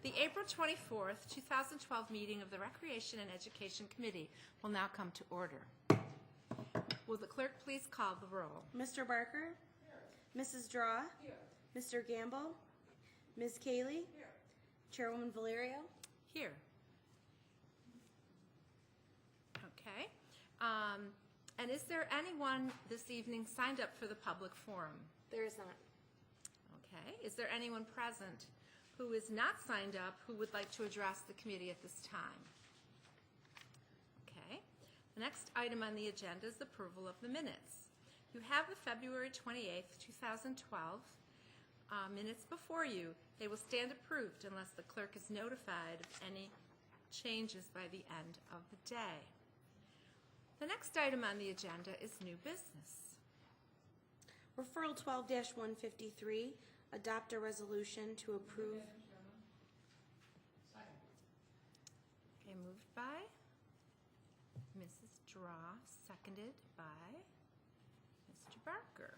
The April 24th, 2012 meeting of the Recreation and Education Committee will now come to order. Will the clerk please call the roll? Mr. Barker? Here. Mrs. Draw? Here. Mr. Gamble? Ms. Cayley? Here. Chairwoman Valerio? Here. Okay. And is there anyone this evening signed up for the public forum? There is not. Okay. Is there anyone present who is not signed up who would like to address the committee at this time? Okay. The next item on the agenda is approval of the minutes. You have the February 28th, 2012 minutes before you. They will stand approved unless the clerk is notified of any changes by the end of the day. The next item on the agenda is new business. Referral 12-153, adopt a resolution to approve. Okay, moved by Mrs. Draw, seconded by Mr. Barker.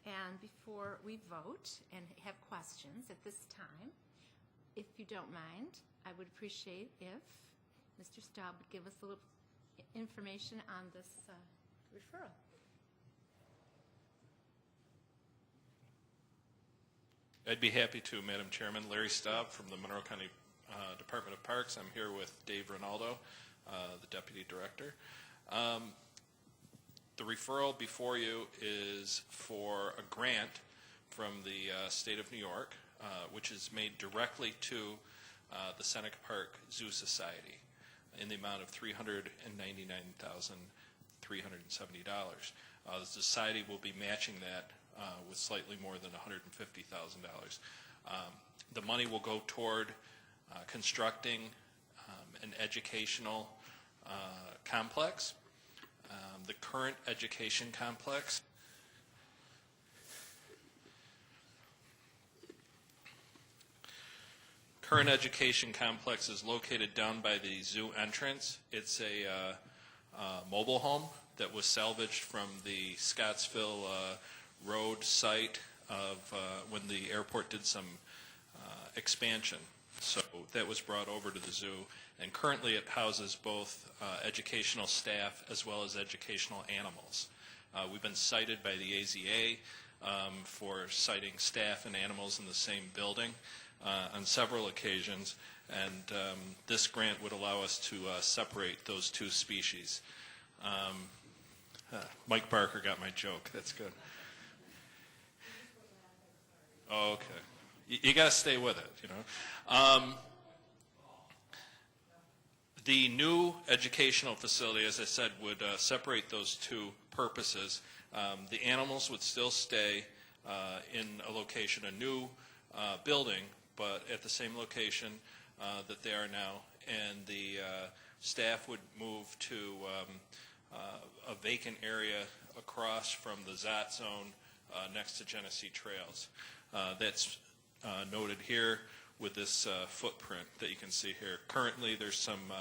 And before we vote and have questions at this time, if you don't mind, I would appreciate if Mr. Staub would give us a little information on this referral. I'd be happy to, Madam Chairman. Larry Staub from the Monroe County Department of Parks. I'm here with Dave Rinaldo, the Deputy Director. The referral before you is for a grant from the state of New York, which is made directly to the Seneca Park Zoo Society in the amount of $399,370. The Society will be matching that with slightly more than $150,000. The money will go toward constructing an educational complex. The current education complex is located down by the zoo entrance. It's a mobile home that was salvaged from the Scottsville Road site of when the airport did some expansion. So that was brought over to the zoo, and currently it houses both educational staff as well as educational animals. We've been cited by the AZA for citing staff and animals in the same building on several occasions, and this grant would allow us to separate those two species. Mike Barker got my joke. That's good. Oh, okay. You got to stay with it, you know. The new educational facility, as I said, would separate those two purposes. The animals would still stay in a location, a new building, but at the same location that they are now, and the staff would move to a vacant area across from the ZOT zone next to Genesee Trails. That's noted here with this footprint that you can see here. Currently there's some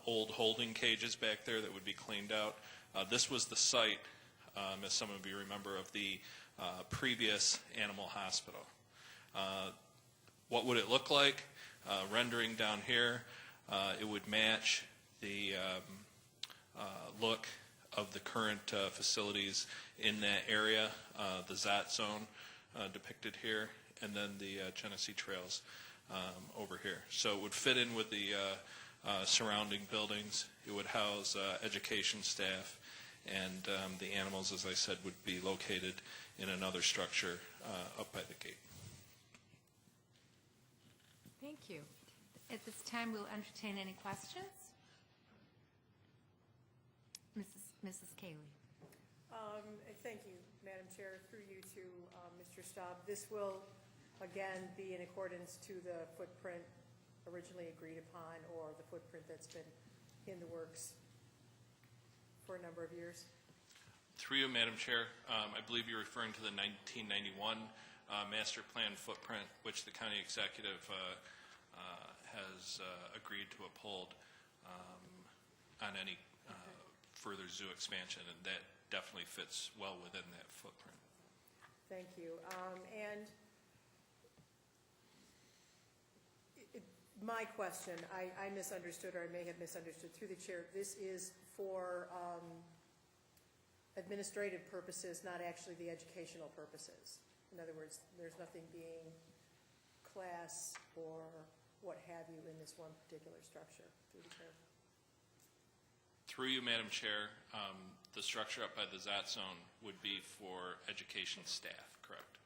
old holding cages back there that would be cleaned out. This was the site, as some of you remember, of the previous animal hospital. What would it look like? Rendering down here, it would match the look of the current facilities in that area, the ZOT zone depicted here, and then the Genesee Trails over here. So it would fit in with the surrounding buildings. It would house education staff, and the animals, as I said, would be located in another structure up by the gate. Thank you. At this time, we'll entertain any questions. Mrs. Cayley. Thank you, Madam Chair. Through you to Mr. Staub. This will, again, be in accordance to the footprint originally agreed upon, or the footprint that's been in the works for a number of years. Through you, Madam Chair, I believe you're referring to the 1991 master plan footprint, which the county executive has agreed to uphold on any further zoo expansion, and that definitely fits well within that footprint. Thank you. And my question, I misunderstood, or I may have misunderstood through the chair. This is for administrative purposes, not actually the educational purposes. In other words, there's nothing being class or what have you in this one particular structure, through the chair. Through you, Madam Chair, the structure up by the ZAT zone would be for education staff, correct?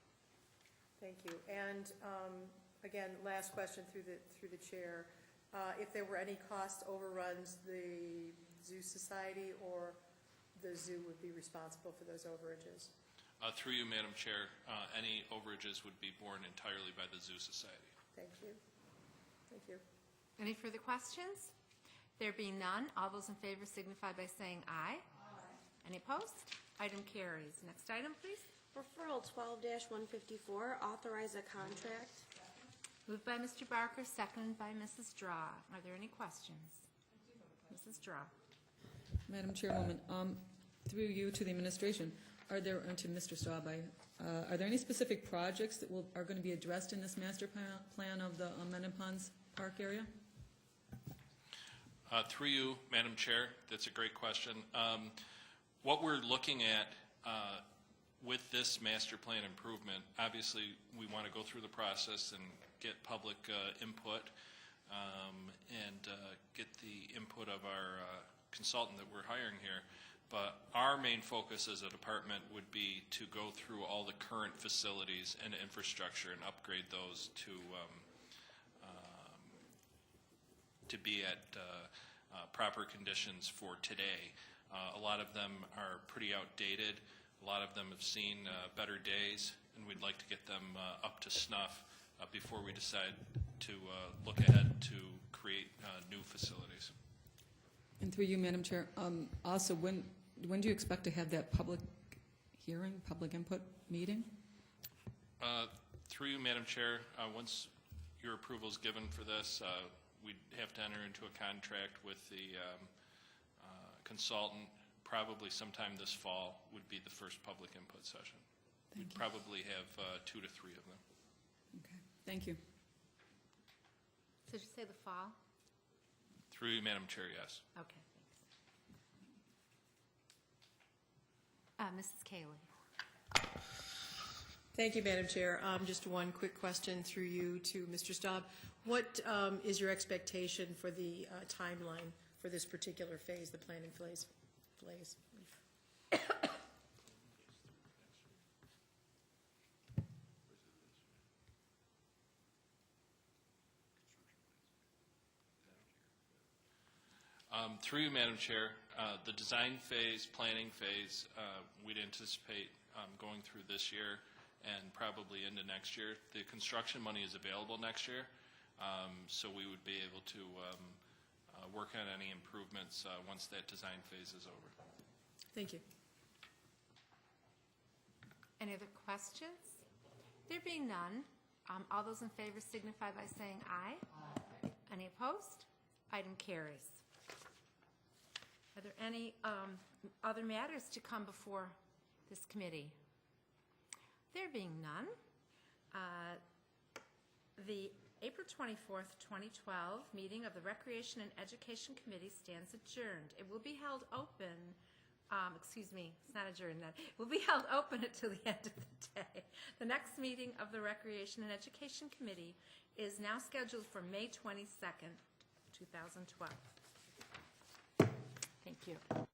Thank you. And again, last question through the chair. If there were any cost overruns, the Zoo Society or the zoo would be responsible for those overages? Through you, Madam Chair, any overages would be borne entirely by the Zoo Society. Thank you. Thank you. Any further questions? There being none, all those in favor signify by saying aye. Aye. Any opposed? Item carries. Next item, please. Referral 12-154, authorize a contract. Moved by Mr. Barker, seconded by Mrs. Draw. Are there any questions? Mrs. Draw. Madam Chairwoman, through you to the administration, are there, and to Mr. Staub, are there any specific projects that are going to be addressed in this master plan of the Mennon-Ponds Park area? Through you, Madam Chair, that's a great question. What we're looking at with this master plan improvement, obviously we want to go through the process and get public input and get the input of our consultant that we're hiring here. But our main focus as a department would be to go through all the current facilities and infrastructure and upgrade those to be at proper conditions for today. A lot of them are pretty outdated. A lot of them have seen better days, and we'd like to get them up to snuff before we decide to look ahead to create new facilities. And through you, Madam Chair, also, when do you expect to have that public hearing, public input meeting? Through you, Madam Chair, once your approval is given for this, we'd have to enter into a contract with the consultant. Probably sometime this fall would be the first public input session. We'd probably have 2 to 3 of them. Okay, thank you. So did you say the fall? Through you, Madam Chair, yes. Okay, thanks. Mrs. Cayley. Thank you, Madam Chair. Just one quick question through you to Mr. Staub. What is your expectation for the timeline for this particular phase, the planning phase? Through you, Madam Chair, the design phase, planning phase, we'd anticipate going through this year and probably into next year. The construction money is available next year, so we would be able to work on any improvements once that design phase is over. Thank you. Any other questions? There being none, all those in favor signify by saying aye. Aye. Any opposed? Item carries. Are there any other matters to come before this committee? There being none, the April 24th, 2012 meeting of the Recreation and Education Committee stands adjourned. It will be held open, excuse me, it's not adjourned then. It will be held open until the end of the day. The next meeting of the Recreation and Education Committee is now scheduled for May 22nd, 2012. Thank you.